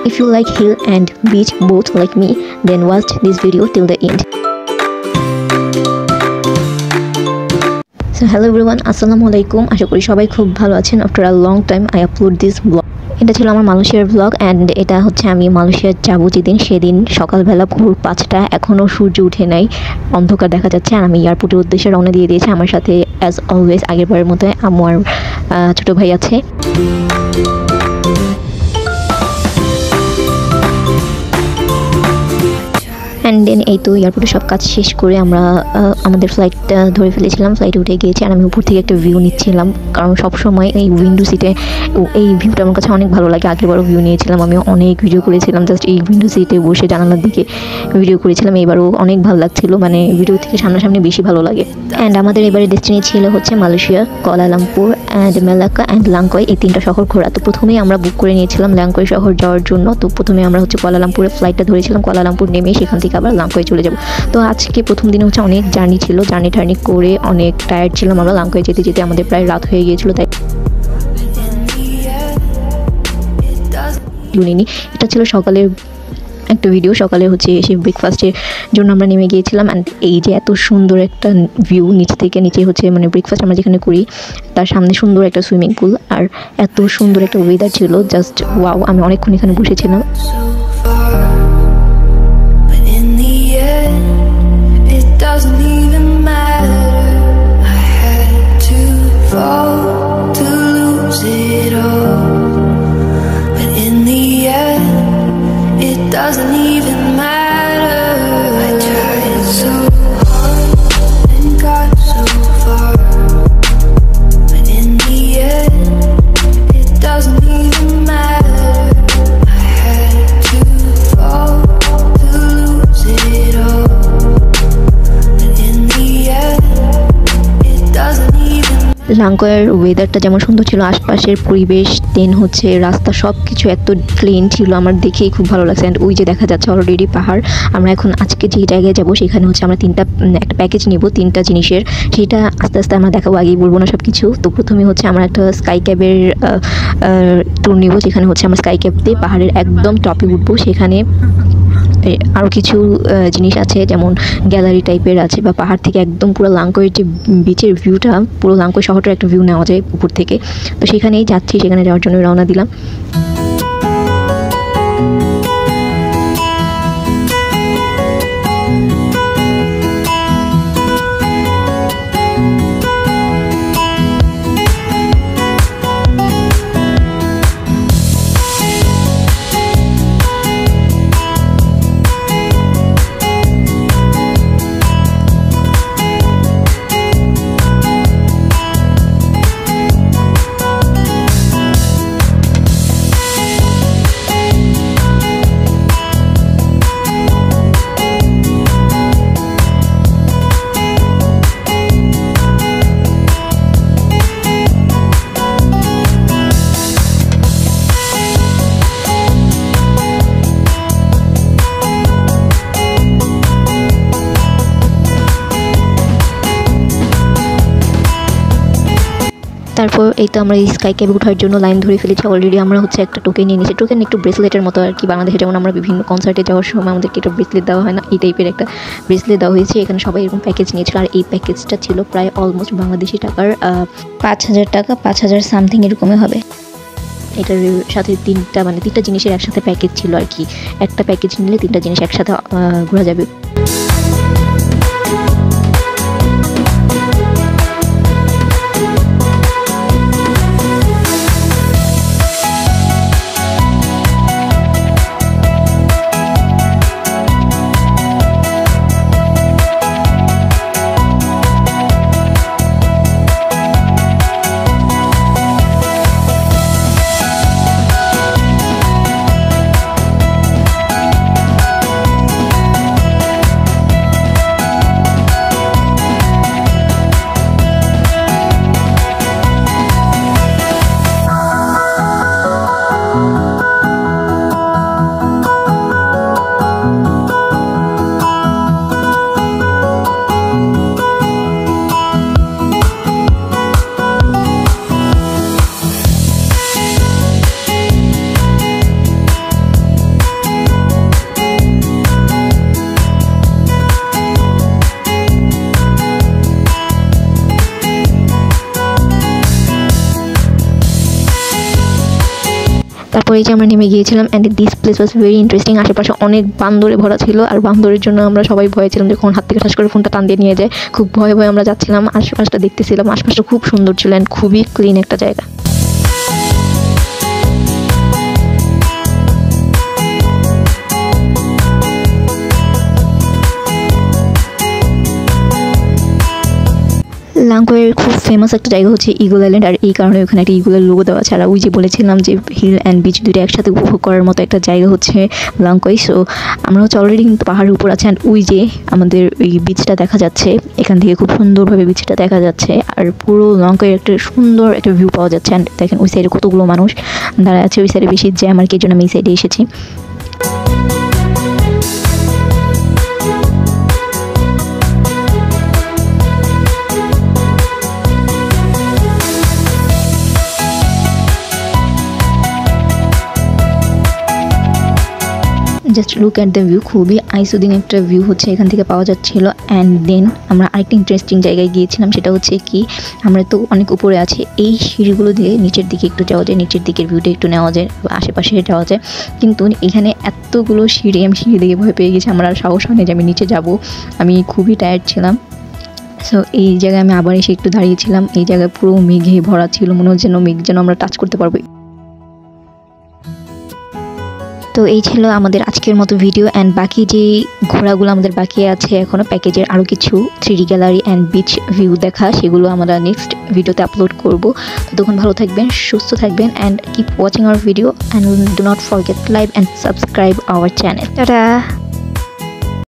If you like hill and beach both like me, then watch this video till the end. So hello everyone, assalamu alaikum. আশা করি সবাই খুব ভালো আছেন. After a long time I upload this vlog. এটা ছিল আমার মালয়েশিয়ার blog and এটা হচ্ছে আমি মালয়েশিয়ার যাব যেদিন সেদিন সকালবেলা ভোর 5টা, এখনও সূর্য উঠে নাই, অন্ধকার দেখা যাচ্ছে আর আমি এয়ারপোর্টের উদ্দেশ্যে রওনা দিয়ে দিয়েছি. আমার সাথে অ্যাজ অলওয়েজ আগেরবারের মতো আমার ছোটো ভাই আছে. অ্যান্ড দেন এই তো এয়ারপোর্টে সব কাজ শেষ করে আমরা আমাদের ফ্লাইটটা ধরে ফেলেছিলাম. ফ্লাইটে উঠে গিয়েছি আর আমি উপর থেকে একটা ভিউ নিচ্ছিলাম, কারণ সবসময় এই উইন্ডো সিটে এই ভিউটা আমার কাছে অনেক ভালো লাগে. আগেরবারও ভিউ নিয়েছিলাম, আমি অনেক ভিডিও করেছিলাম জাস্ট এই উইন্ডো সিটে বসে জানালার দিকে ভিডিও করেছিলাম. এবারও অনেক ভালো লাগছিল, মানে ভিডিও থেকে সামনাসামনি বেশি ভালো লাগে. অ্যান্ড আমাদের এবারে ডেস্টিনি ছিল হচ্ছে মালয়েশিয়া, কুয়ালালামপুর অ্যান্ড মেলাক্কা অ্যান্ড লাংকয়, এই 3টা শহর ঘোরা. তো প্রথমেই আমরা বুক করে নিয়েছিলাম লাংকয় শহর যাওয়ার জন্য. তো প্রথমে আমরা হচ্ছে কুয়ালালামপুরে ফ্লাইটটা ধরেছিলাম, কুয়ালালামপুর নেমে সেখান থেকে আবার লাংকয় চলে যাব. তো আজকে প্রথম দিনে হচ্ছে অনেক জার্নি ছিল, জার্নি করে অনেক টায়ার্ড ছিলাম আমরা. লাংকয় যেতে যেতে আমাদের প্রায় রাত হয়ে গিয়েছিল, তাই এটা ছিল সকালের একটা ভিডিও. সকালে হচ্ছে এসে ব্রেকফাস্টের জন্য আমরা নেমে গিয়েছিলাম. অ্যান্ড এই যে এত সুন্দর একটা ভিউ নিচ থেকে, নিচে হচ্ছে মানে ব্রেকফাস্ট আমরা যেখানে করি তার সামনে সুন্দর একটা সুইমিং পুল আর এত সুন্দর একটা ওয়েদার ছিল, জাস্ট ওয়াও. আমি অনেকক্ষণ এখানে বসেছিলাম. Doesn't even matter. I had to fall to lose it all, but in the end it doesn't even matter. I tried so hard and got so far, but in the end it doesn't even matter. I had to fall to lose it all. লাংকয়ের ওয়েদারটা যেমন সুন্দর ছিল, আশপাশের পরিবেশ, দেন হচ্ছে রাস্তা, সব কিছু এত ক্লিন ছিল, আমার দেখেই খুব ভালো লাগছে. অ্যান্ড ওই যে দেখা যাচ্ছে অলরেডি পাহাড়. আমরা এখন আজকে যে জায়গায় যাব সেখানে হচ্ছে আমরা একটা প্যাকেজ নিব 3টা জিনিসের, সেটা আস্তে আস্তে আমরা দেখাবো, আগেই বলবো না সব কিছু. তো প্রথমে হচ্ছে আমরা একটা স্কাই ক্যাবের ট্যুর নিব, যেখানে হচ্ছে আমরা স্কাই ক্যাব দিয়ে পাহাড়ের একদম টপে উঠবো. সেখানে আরও কিছু জিনিস আছে, যেমন গ্যালারি টাইপের আছে, বা পাহাড় থেকে একদম পুরো লাংকয়ের যে বিচের ভিউটা, পুরো লাংকয় শহরটার একটা ভিউ নেওয়া যায় উপর থেকে. তো সেখানেই যাচ্ছি, সেখানে যাওয়ার জন্য রওনা দিলাম. তারপর এই তো আমরা এই স্কাই ক্যাবে ওঠার জন্য লাইন ধরে ফেলেছি অলরেডি. আমরা হচ্ছে একটা টোকেন নিয়ে নিয়েছি, টোকেন একটু ব্রেসলেটের মতো আর কি. বাংলাদেশে যেমন আমরা বিভিন্ন কনসার্টে যাওয়ার সময় আমাদেরকে একটা ব্রেসলেট দেওয়া হয় না, এই টাইপের একটা ব্রেসলেট দেওয়া হয়েছে. এখানে সবাই এরকম প্যাকেজ নিয়েছিল, আর এই প্যাকেজটা ছিল প্রায় অলমোস্ট বাংলাদেশি টাকার 5,000 টাকা, 5,000 সামথিং এরকমই হবে. এটার সাথে 3টা জিনিসের একসাথে প্যাকেজ ছিল আর কি. একটা প্যাকেজ নিলে 3টা জিনিস একসাথে ঘোরা যাবে. এই যে আমরা নেমে গিয়েছিলাম and this place was very interesting. আশেপাশে অনেক বান্দরে ভরা ছিল আর বান্দরের জন্য আমরা সবাই ভয় ছিলাম যে কোন হাত থেকে ঠাস করে ফোনটা টান দিয়ে নিয়ে যায়। খুব ভয়ে ভয়ে আমরা যাচ্ছিলাম, আশেপাশটা দেখতেছিলাম। আশপাশটা খুব সুন্দর ছিল অ্যান্ড খুবই ক্লিন একটা জায়গা। লাংকোয়ের খুব ফেমাস একটা জায়গা হচ্ছে ইগল আইল্যান্ড, আর এই কারণে ওখানে একটা ইগলের লোগো দেওয়া আছে। আর ওই যে বলেছিলাম যে হিল অ্যান্ড বিচ দুটো একসাথে উপভোগ করার মতো একটা জায়গা হচ্ছে লাংকোয়। সো আমরা হচ্ছে অলরেডি কিন্তু পাহাড়ের উপর আছে অ্যান্ড ওই যে আমাদের ওই বিচটা দেখা যাচ্ছে, এখান থেকে খুব সুন্দরভাবে বিচটা দেখা যাচ্ছে আর পুরো লাংকোয়ের একটা সুন্দর একটা ভিউ পাওয়া যাচ্ছে। অ্যান্ড দেখেন ওই সাইডে কতগুলো মানুষ দাঁড়ায় আছে, ওই সাইডে বেশি জ্যাম আর কি, জন্য আমি এই সাইডে এসেছি। Just look at the view, খুবই আইসুদিং একটা ভিউ হচ্ছে এখান থেকে পাওয়া যাচ্ছিল। অ্যান্ড দেন আমরা আরেকটা ইন্টারেস্টিং জায়গায় গিয়েছিলাম, সেটা হচ্ছে কি আমরা তো অনেক উপরে আছি, এই সিঁড়িগুলো দিয়ে নিচের দিকে একটু যাওয়া যায়, নিচের দিকের ভিউটা একটু নেওয়া যায়, আশেপাশে যাওয়া যায়। কিন্তু এখানে এতগুলো সিঁড়ি, আমি সিঁড়ি দেখে ভয় পেয়ে গেছি, আমার আর সাহস হয়নি যে আমি নিচে যাব, আমি খুবই টায়ার্ড ছিলাম। সো এই জায়গায় আমি আবার এসে একটু দাঁড়িয়েছিলাম, এই জায়গায় পুরো মেঘে ভরা ছিল, মনে হচ্ছে যেন মেঘ যেন আমরা টাচ করতে পারবো। তো এই ছিল আমাদের আজকের মতো ভিডিও অ্যান্ড বাকি যে ঘোরাগুলো আমাদের বাকি আছে এখনও প্যাকেজের, আরও কিছু 3D gallery and beach view দেখা, সেগুলো আমরা নেক্সট ভিডিওতে আপলোড করব। ততক্ষণ ভালো থাকবেন, সুস্থ থাকবেন and keep watching hour video and do not forget like and subscribe our channel. Tata.